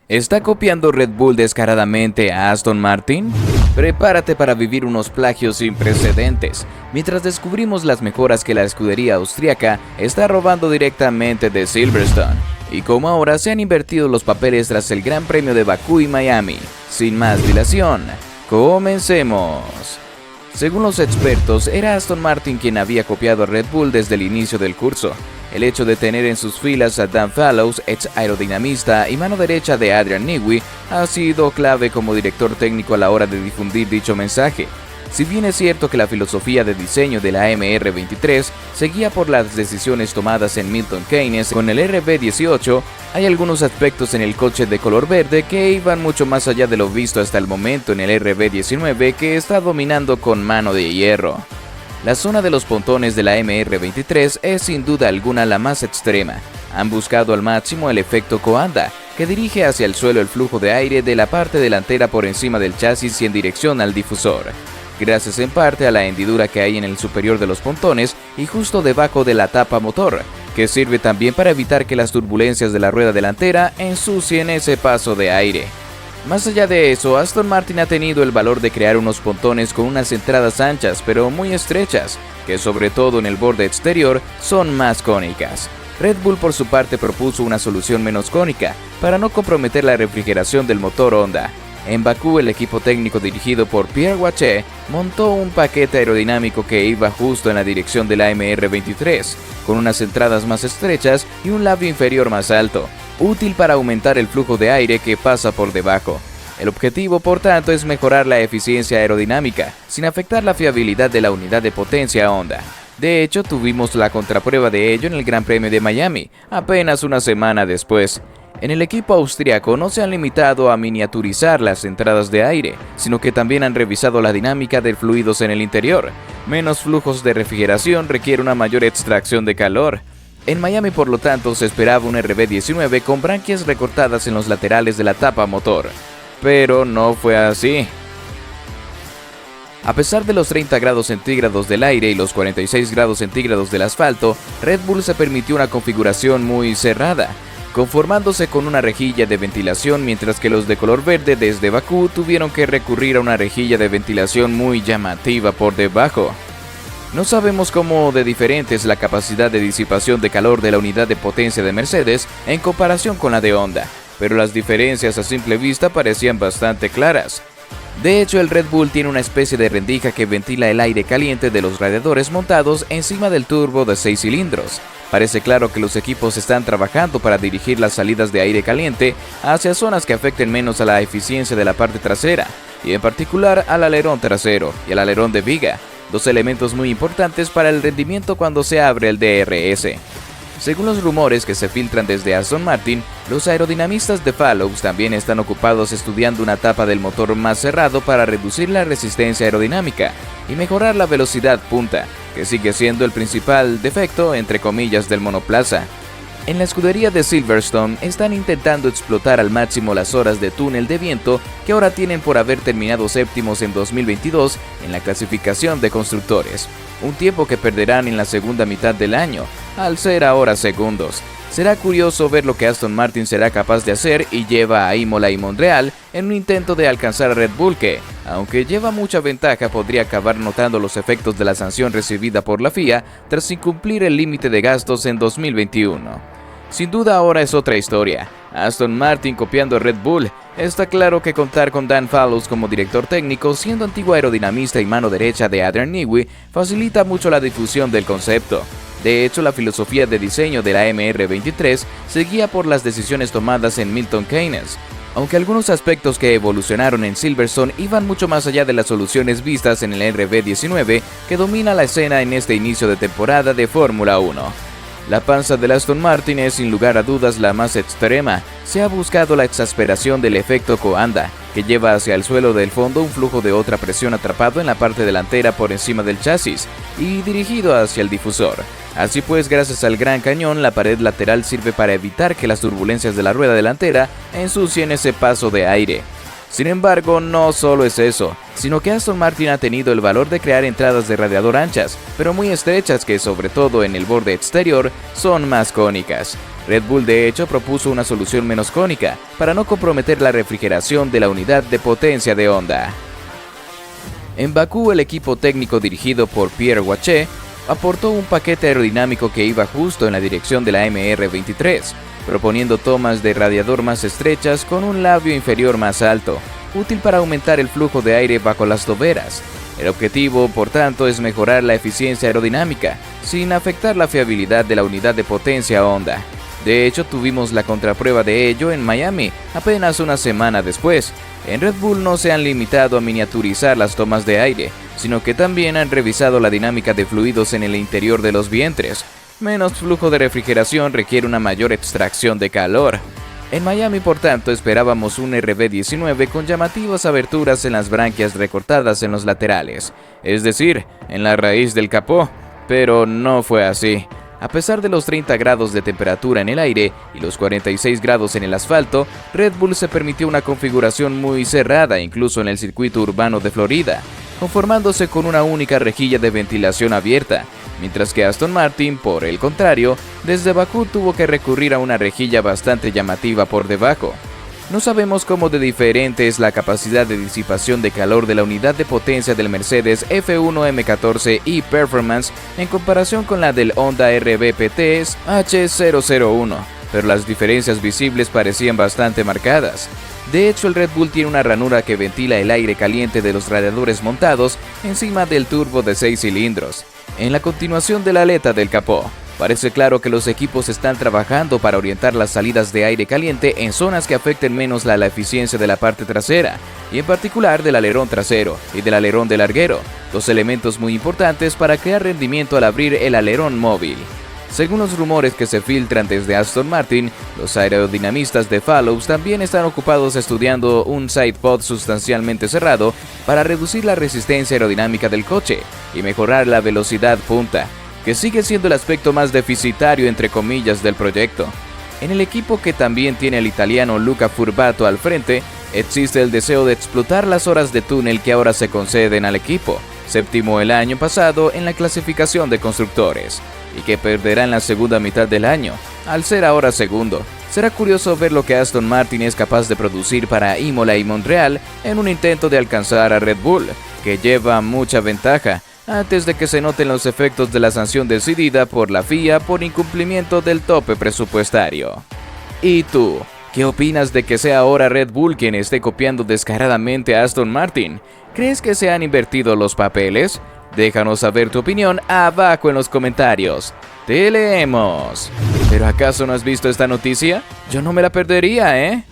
¿Está copiando Red Bull descaradamente a Aston Martin? Prepárate para vivir unos plagios sin precedentes, mientras descubrimos las mejoras que la escudería austríaca está robando directamente de Silverstone, y cómo ahora se han invertido los papeles tras el Gran Premio de Bakú y Miami. Sin más dilación, comencemos. Según los expertos, era Aston Martin quien había copiado a Red Bull desde el inicio del curso. El hecho de tener en sus filas a Dan Fallows, ex aerodinamista y mano derecha de Adrian Newey, ha sido clave como director técnico a la hora de difundir dicho mensaje. Si bien es cierto que la filosofía de diseño de la MR23 seguía por las decisiones tomadas en Milton Keynes con el RB18, hay algunos aspectos en el coche de color verde que iban mucho más allá de lo visto hasta el momento en el RB19, que está dominando con mano de hierro. La zona de los pontones de la MR23 es sin duda alguna la más extrema. Han buscado al máximo el efecto Coanda, que dirige hacia el suelo el flujo de aire de la parte delantera por encima del chasis y en dirección al difusor, gracias en parte a la hendidura que hay en el superior de los pontones y justo debajo de la tapa motor, que sirve también para evitar que las turbulencias de la rueda delantera ensucien ese paso de aire. Más allá de eso, Aston Martin ha tenido el valor de crear unos pontones con unas entradas anchas pero muy estrechas, que sobre todo en el borde exterior son más cónicas. Red Bull por su parte propuso una solución menos cónica, para no comprometer la refrigeración del motor Honda. En Bakú, el equipo técnico dirigido por Pierre Wache montó un paquete aerodinámico que iba justo en la dirección de la MR23, con unas entradas más estrechas y un labio inferior más alto, útil para aumentar el flujo de aire que pasa por debajo. El objetivo, por tanto, es mejorar la eficiencia aerodinámica, sin afectar la fiabilidad de la unidad de potencia Honda. De hecho, tuvimos la contraprueba de ello en el Gran Premio de Miami, apenas una semana después. En el equipo austríaco no se han limitado a miniaturizar las entradas de aire, sino que también han revisado la dinámica de fluidos en el interior. Menos flujos de refrigeración requiere una mayor extracción de calor. En Miami, por lo tanto, se esperaba un RB19 con branquias recortadas en los laterales de la tapa motor, pero no fue así. A pesar de los 30 grados centígrados del aire y los 46 grados centígrados del asfalto, Red Bull se permitió una configuración muy cerrada, conformándose con una rejilla de ventilación, mientras que los de color verde desde Bakú tuvieron que recurrir a una rejilla de ventilación muy llamativa por debajo. No sabemos cómo de diferente es la capacidad de disipación de calor de la unidad de potencia de Mercedes en comparación con la de Honda, pero las diferencias a simple vista parecían bastante claras. De hecho, el Red Bull tiene una especie de rendija que ventila el aire caliente de los radiadores montados encima del turbo de 6 cilindros. Parece claro que los equipos están trabajando para dirigir las salidas de aire caliente hacia zonas que afecten menos a la eficiencia de la parte trasera, y en particular al alerón trasero y al alerón de viga, dos elementos muy importantes para el rendimiento cuando se abre el DRS. Según los rumores que se filtran desde Aston Martin, los aerodinamistas de Fallows también están ocupados estudiando una tapa del motor más cerrado para reducir la resistencia aerodinámica y mejorar la velocidad punta, que sigue siendo el principal defecto, entre comillas, del monoplaza. En la escudería de Silverstone están intentando explotar al máximo las horas de túnel de viento que ahora tienen por haber terminado séptimos en 2022 en la clasificación de constructores, un tiempo que perderán en la segunda mitad del año, al ser ahora segundos. Será curioso ver lo que Aston Martin será capaz de hacer y lleva a Imola y Montreal en un intento de alcanzar a Red Bull que, aunque lleva mucha ventaja, podría acabar notando los efectos de la sanción recibida por la FIA tras incumplir el límite de gastos en 2021. Sin duda ahora es otra historia. Aston Martin copiando a Red Bull. Está claro que contar con Dan Fallows como director técnico, siendo antiguo aerodinamista y mano derecha de Adrian Newey, facilita mucho la difusión del concepto. De hecho, la filosofía de diseño de la MR23 seguía por las decisiones tomadas en Milton Keynes, aunque algunos aspectos que evolucionaron en Silverstone iban mucho más allá de las soluciones vistas en el RB19 que domina la escena en este inicio de temporada de Fórmula 1. La panza del Aston Martin es sin lugar a dudas la más extrema. Se ha buscado la exasperación del efecto Coanda, que lleva hacia el suelo del fondo un flujo de otra presión atrapado en la parte delantera por encima del chasis y dirigido hacia el difusor. Así pues, gracias al gran cañón, la pared lateral sirve para evitar que las turbulencias de la rueda delantera ensucien ese paso de aire. Sin embargo, no solo es eso, sino que Aston Martin ha tenido el valor de crear entradas de radiador anchas, pero muy estrechas que, sobre todo en el borde exterior, son más cónicas. Red Bull de hecho propuso una solución menos cónica para no comprometer la refrigeración de la unidad de potencia de Honda. En Bakú, el equipo técnico dirigido por Pierre Wache aportó un paquete aerodinámico que iba justo en la dirección de la MR23, proponiendo tomas de radiador más estrechas con un labio inferior más alto, útil para aumentar el flujo de aire bajo las toberas. El objetivo, por tanto, es mejorar la eficiencia aerodinámica, sin afectar la fiabilidad de la unidad de potencia Honda. De hecho, tuvimos la contraprueba de ello en Miami, apenas una semana después. En Red Bull no se han limitado a miniaturizar las tomas de aire, sino que también han revisado la dinámica de fluidos en el interior de los vientres. Menos flujo de refrigeración requiere una mayor extracción de calor. En Miami, por tanto, esperábamos un RB19 con llamativas aberturas en las branquias recortadas en los laterales, es decir, en la raíz del capó, pero no fue así. A pesar de los 30 grados de temperatura en el aire y los 46 grados en el asfalto, Red Bull se permitió una configuración muy cerrada incluso en el circuito urbano de Florida, conformándose con una única rejilla de ventilación abierta, mientras que Aston Martin, por el contrario, desde Bakú tuvo que recurrir a una rejilla bastante llamativa por debajo. No sabemos cómo de diferente es la capacidad de disipación de calor de la unidad de potencia del Mercedes F1 M14 e-Performance en comparación con la del Honda RB PT H001, pero las diferencias visibles parecían bastante marcadas. De hecho, el Red Bull tiene una ranura que ventila el aire caliente de los radiadores montados encima del turbo de 6 cilindros, en la continuación de la aleta del capó. Parece claro que los equipos están trabajando para orientar las salidas de aire caliente en zonas que afecten menos la eficiencia de la parte trasera, y en particular del alerón trasero y del alerón de larguero, dos elementos muy importantes para crear rendimiento al abrir el alerón móvil. Según los rumores que se filtran desde Aston Martin, los aerodinamistas de Fallows también están ocupados estudiando un sidepod sustancialmente cerrado para reducir la resistencia aerodinámica del coche y mejorar la velocidad punta, que sigue siendo el aspecto más deficitario entre comillas del proyecto. En el equipo, que también tiene al italiano Luca Furbato al frente, existe el deseo de explotar las horas de túnel que ahora se conceden al equipo, séptimo el año pasado en la clasificación de constructores, y que perderá en la segunda mitad del año, al ser ahora segundo. Será curioso ver lo que Aston Martin es capaz de producir para Imola y Montreal en un intento de alcanzar a Red Bull, que lleva mucha ventaja, antes de que se noten los efectos de la sanción decidida por la FIA por incumplimiento del tope presupuestario. ¿Y tú? ¿Qué opinas de que sea ahora Red Bull quien esté copiando descaradamente a Aston Martin? ¿Crees que se han invertido los papeles? Déjanos saber tu opinión abajo en los comentarios. ¡Te leemos! ¿Pero acaso no has visto esta noticia? Yo no me la perdería, ¿eh?